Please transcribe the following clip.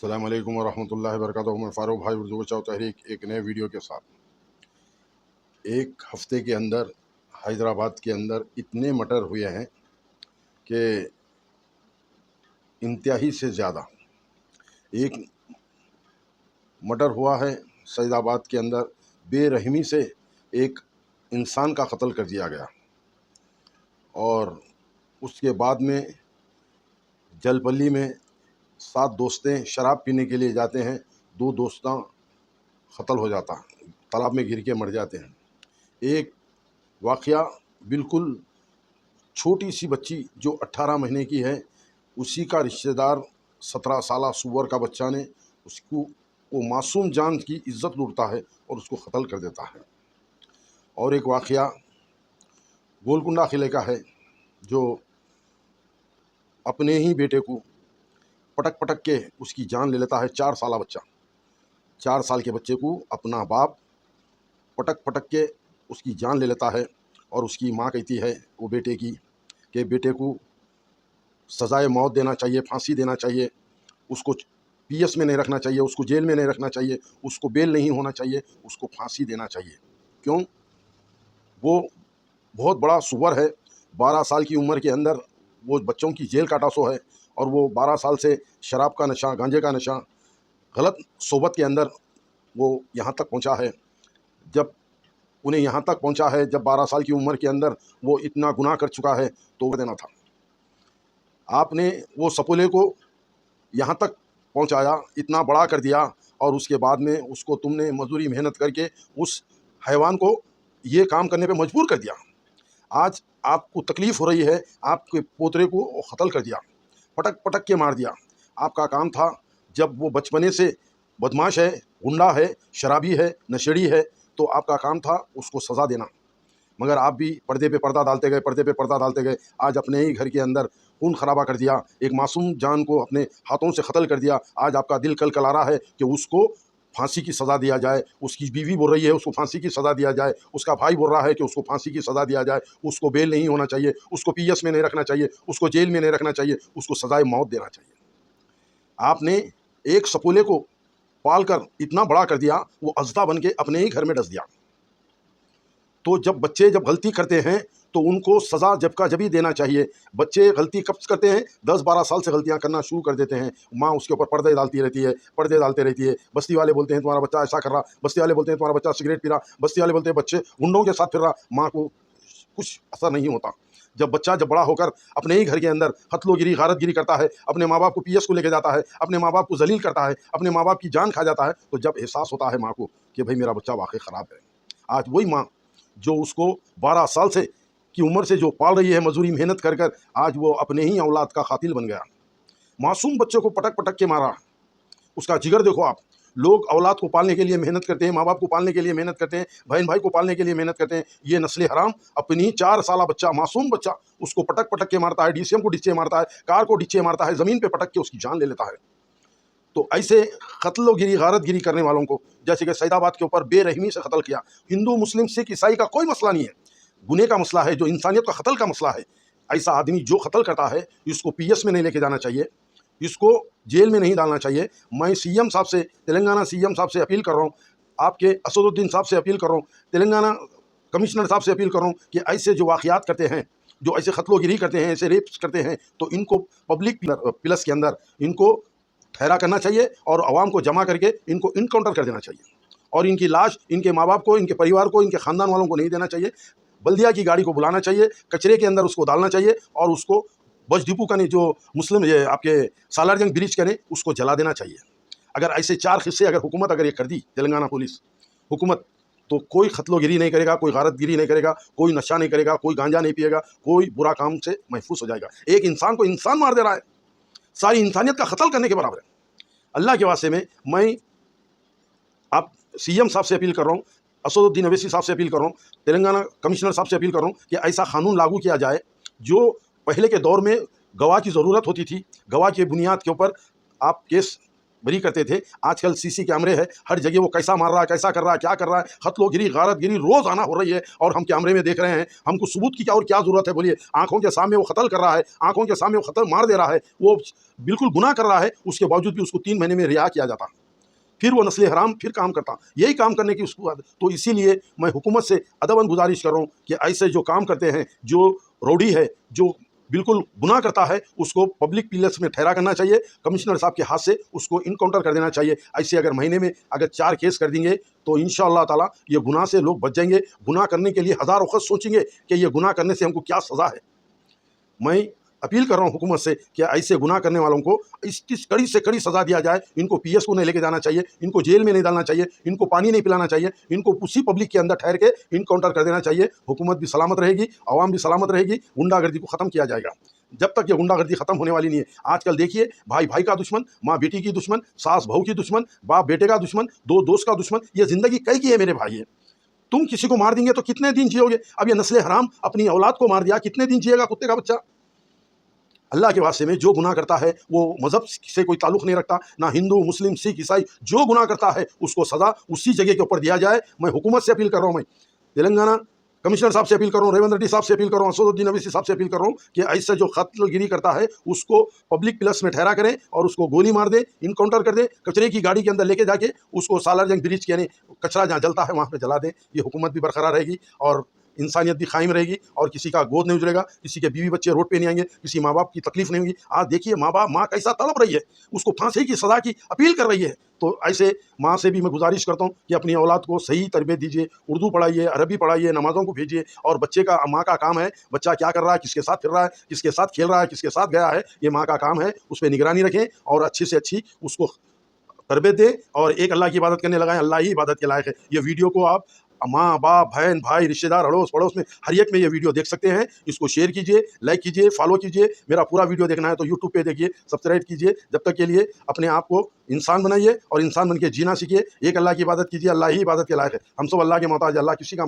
अस्सलाम वालेकुम वरहमतुल्लाहि वबरकातुहू। मैं फ़ारूक भाई उर्दू बचाओ तहरीक एक नए वीडियो के साथ। एक हफ़्ते के अंदर हैदराबाद के अंदर इतने मर्डर हुए हैं कि इंतहाई से ज़्यादा। एक मर्डर हुआ है सैदाबाद के अंदर, बेरहमी से एक इंसान का कत्ल कर दिया गया। और उसके बाद में जलपल्ली में 7 दोस्तें शराब पीने के लिए जाते हैं, 2 दोस्तां कत्ल हो जाता, तालाब में गिर के मर जाते हैं। एक वाक़या बिल्कुल छोटी सी बच्ची जो 18 महीने की है, उसी का रिश्तेदार 17 साला सूअर का बच्चा ने उसको, वो मासूम जान की इज़्ज़त लूटता है और उसको कत्ल कर देता है। और एक वाक़या गोलकुंडा किले का है, जो अपने ही बेटे को पटक पटक के उसकी जान ले लेता है। 4 साला बच्चा, 4 साल के बच्चे को अपना बाप पटक पटक के उसकी जान ले लेता है। और उसकी माँ कहती है वो बेटे की कि बेटे को सज़ाए मौत देना चाहिए, फांसी देना चाहिए, उसको पीएस में नहीं रखना चाहिए, उसको जेल में नहीं रखना चाहिए, उसको बेल नहीं होना चाहिए, उसको फांसी देना चाहिए। क्यों? वो बहुत बड़ा सुअर है। 12 साल की उम्र के अंदर वो बच्चों की जेल काटा सो है। और वो 12 साल से शराब का नशा, गांजे का नशा, गलत सोबत के अंदर वो यहाँ तक पहुँचा है। जब उन्हें यहाँ तक पहुँचा है, जब 12 साल की उम्र के अंदर वो इतना गुनाह कर चुका है, तो देना था। आपने वो सपोले को यहाँ तक पहुँचाया, इतना बड़ा कर दिया, और उसके बाद में उसको तुमने मजदूरी मेहनत करके उस हैवान को ये काम करने पे मजबूर कर दिया। आज आपको तकलीफ़ हो रही है, आपके पोतरे को कत्ल कर दिया, पटक पटक के मार दिया। आपका काम था, जब वो बचपने से बदमाश है, गुंडा है, शराबी है, नशेड़ी है, तो आपका काम था उसको सज़ा देना। मगर आप भी पर्दे पे पर्दा डालते गए, पर्दे पे पर्दा डालते गए। आज अपने ही घर के अंदर खून खराबा कर दिया, एक मासूम जान को अपने हाथों से कत्ल कर दिया। आज आपका दिल कल कला रहा है कि उसको फांसी की सज़ा दिया जाए। उसकी बीवी बोल रही है उसको फांसी की सज़ा दिया जाए, उसका भाई बोल रहा है कि उसको फांसी की सज़ा दिया जाए, उसको बेल नहीं होना चाहिए, उसको पीएस में नहीं रखना चाहिए, उसको जेल में नहीं रखना चाहिए, उसको सज़ाए मौत देना चाहिए। आपने एक सपोले को पाल कर इतना बड़ा कर दिया, वो अजदा बन के अपने ही घर में डस दिया। तो जब बच्चे जब गलती करते हैं तो उनको सज़ा जब का जब ही देना चाहिए। बच्चे गलती कब करते हैं? 10-12 साल से गलतियां करना शुरू कर देते हैं। माँ उसके ऊपर पर्दे डालती रहती है, पर्दे डालते रहती है। बस्ती वाले बोलते हैं तुम्हारा बच्चा ऐसा कर रहा, बस्ती वाले बोलते हैं तुम्हारा बच्चा सिगरेट पी रहा, बस्ती वाले बोलते हैं बच्चे गुंडों के साथ फिर रहा। माँ को कुछ असर नहीं होता। जब बच्चा जब बड़ा होकर अपने ही घर के अंदर हथलोगिरी, गारतगिरी करता है, अपने माँ बाप को पीएस को लेके जाता है, अपने माँ बाप को जलील करता है, अपने माँ बाप की जान खा जाता है, तो जब एहसास होता है माँ को कि भाई मेरा बच्चा वाकई ख़राब है। आज वही माँ जो उसको 12 साल से की उम्र से जो पाल रही है, मजदूरी मेहनत कर कर, आज वो अपने ही औलाद का कातिल बन गया। मासूम बच्चे को पटक पटक के मारा। उसका जिगर देखो आप। लोग औलाद को पालने के लिए मेहनत करते हैं, माँ बाप को पालने के लिए मेहनत करते हैं, बहन भाई को पालने के लिए मेहनत करते हैं। ये नस्ल हराम अपनी 4 साला बच्चा, मासूम बच्चा, उसको पटक पटक के मारता है, डीसीएम को डिच्चे मारता है, कार को डिच्चे मारता है, ज़मीन पे पटक के उसकी जान ले लेता है। तो ऐसे कत्लोगिरी, गारतगिरी करने वालों को, जैसे कि सैदाबाद के ऊपर बेरहमी से कत्ल किया। हिंदू, मुस्लिम, सिख, ईसाई का कोई मसला नहीं है, गुने का मसला है, जो इंसानियत का कत्ल का मसला है। ऐसा आदमी जो कत्ल करता है, इसको पीएस में नहीं लेके जाना चाहिए, इसको जेल में नहीं डालना चाहिए। मैं सीएम साहब से, तेलंगाना सीएम साहब से अपील कर रहा हूँ, आपके असदुद्दीन साहब से अपील कर रहा हूँ, तेलंगाना कमिश्नर साहब से अपील कर रहा हूँ कि ऐसे जो वाक़यात करते हैं, जो ऐसे कत्लोगिरी करते हैं, ऐसे रेप्स करते हैं, तो इनको पब्लिक प्लस के अंदर इनको ठहरा करना चाहिए और आवाम को जमा करके इनको इनकाउंटर कर देना चाहिए। और इनकी लाश इनके माँ बाप को, इनके परिवार को, इनके ख़ानदान वालों को नहीं देना चाहिए। बल्दिया की गाड़ी को बुलाना चाहिए, कचरे के अंदर उसको डालना चाहिए, और उसको बस डिपो का नहीं, जो मुस्लिम ये आपके सालारजंग ब्रिज का नहीं, उसको जला देना चाहिए। अगर ऐसे 4 हिस्से अगर हुकूमत अगर ये कर दी, तेलंगाना पुलिस हुकूमत, तो कोई खतलोगिरी नहीं करेगा, कोई गारतगिरी नहीं करेगा, कोई नशा नहीं करेगा, कोई गांजा नहीं पिएगा, कोई बुरा काम से महफूज हो जाएगा। एक इंसान को इंसान मार दे रहा है, सारी इंसानियत का कत्ल करने के बराबर है। अल्लाह के वास्ते में मैं आप सीएम साहब से अपील कर रहा हूँ, असदुद्दीन अवैसी साहब से अपील कर रहा हूँ, तेलंगाना कमिश्नर साहब से अपील कर रहा हूँ कि ऐसा कानून लागू किया जाए। जो पहले के दौर में गवाह की ज़रूरत होती थी, गवाह की बुनियाद के ऊपर आप केस बरी करते थे, आजकल सीसी कैमरे है, हर जगह वो कैसा मार रहा है, कैसा कर रहा है, क्या कर रहा है, कत्लो-गिरी, गारत-गिरी रोज़ आना हो रही है और हम कैमरे में देख रहे हैं। हमको सबूत की क्या और क्या ज़रूरत है बोलिए? आँखों के सामने वो कत्ल कर रहा है, आँखों के सामने वो कत्ल मार दे रहा है, वो बिल्कुल गुनाह कर रहा है, उसके बावजूद भी उसको 3 महीने में रिहा किया जाता। फिर वो नस्ल हराम फिर काम करता, यही काम करने की उसको आदत। तो इसीलिए मैं हुकूमत से अदबन गुजारिश कर रहा हूँ कि ऐसे जो काम करते हैं, जो रौडी है, जो बिल्कुल गुनाह करता है, उसको पब्लिक प्लेस में ठहरा करना चाहिए। कमिश्नर साहब के हाथ से उसको इनकाउंटर कर देना चाहिए। ऐसे अगर महीने में अगर 4 केस कर देंगे तो इंशाअल्लाह ताला ये गुनाह से लोग बच जाएंगे। गुनाह करने के लिए हज़ार वक़्त सोचेंगे कि ये गुनाह करने से हमको क्या सज़ा है। मैं अपील कर रहा हूँ हुकूमत से कि ऐसे गुनाह करने वालों को इस कड़ी से कड़ी सज़ा दिया जाए। इनको पीएस को नहीं लेके जाना चाहिए, इनको जेल में नहीं डालना चाहिए, इनको पानी नहीं पिलाना चाहिए, इनको उसी पब्लिक के अंदर ठहर के इनकाउंटर कर देना चाहिए। हुकूमत भी सलामत रहेगी, आवाम भी सलामत रहेगी, गुंडागर्दी को ख़त्म किया जाएगा। जब तक ये गुंडागर्दी ख़त्म होने वाली नहीं है। आजकल देखिए, भाई भाई का दुश्मन, माँ बेटी की दुश्मन, सास बहू की दुश्मन, बाप बेटे का दुश्मन, दो दोस्त का दुश्मन, ये ज़िंदगी कई की है मेरे भाई है। तुम किसी को मार देंगे तो कितने दिन जियोगे? अब ये नस्ल हराम अपनी औलाद को मार दिया, कितने दिन जिएगा कुत्ते का बच्चा? अल्लाह के वास्ते में जो गुनाह करता है वो मज़हब से कोई ताल्लुक़ नहीं रखता, ना हिंदू मुस्लिम सिख ईसाई, जो गुनाह करता है उसको सज़ा उसी जगह के ऊपर दिया जाए। मैं हुकूमत से अपील कर रहा हूँ, मैं तेलंगाना कमिश्नर साहब से अपील कर रहा हूँ, रेवंत रेड्डी साहब से अपील कर रहा हूँ, असदुद्दीन अवैसी साहब से अपील कर रहा हूँ कि ऐसे जो कत्लगिरी करता है उसको पब्लिक प्लेस में ठहरा करें और उसको गोली मार दें, इनकाउंटर कर दें, कचरे की गाड़ी के अंदर लेके जाके उसको सालारजंग ब्रिज के यानी कचरा जहाँ जलता है वहाँ पे जला दें। ये हुकूमत भी बरकरार रहेगी और इंसानियत भी कायम रहेगी और किसी का गोद नहीं उजड़ेगा, किसी के बीवी बच्चे रोड पे नहीं आएंगे, किसी माँ बाप की तकलीफ नहीं होगी। आज देखिए माँ कैसा तड़प रही है, उसको फांसी की सज़ा की अपील कर रही है। तो ऐसे माँ से भी मैं गुजारिश करता हूँ कि अपनी औलाद को सही तरबियत दीजिए, उर्दू पढ़ाइए, अरबी पढ़ाइए, नमाज़ों को भेजिए। और बच्चे का माँ का काम है, बच्चा क्या कर रहा है, किसके साथ फिर रहा है, किसके साथ खेल रहा है, किसके साथ गया है, ये माँ का काम है। उस पर निगरानी रखें और अच्छी से अच्छी उसको तरबियत दें और एक अल्लाह की इबादत करने लगाएं। अल्लाह ही इबादत के लायक है। ये वीडियो को आप माँ बाप बहन भाई रिश्तेदार अड़ोस पड़ोस में हर एक में ये वीडियो देख सकते हैं। इसको शेयर कीजिए, लाइक कीजिए, फॉलो कीजिए। मेरा पूरा वीडियो देखना है तो यूट्यूब पे देखिए, सब्सक्राइब कीजिए। जब तक के लिए अपने आप को इंसान बनाइए और इंसान बन के जीना सीखिए। एक अल्लाह की इबादत कीजिए, अल्लाह ही इबादत के लायक है। हम सब अल्लाह के मोहताज, अल्लाह किसी का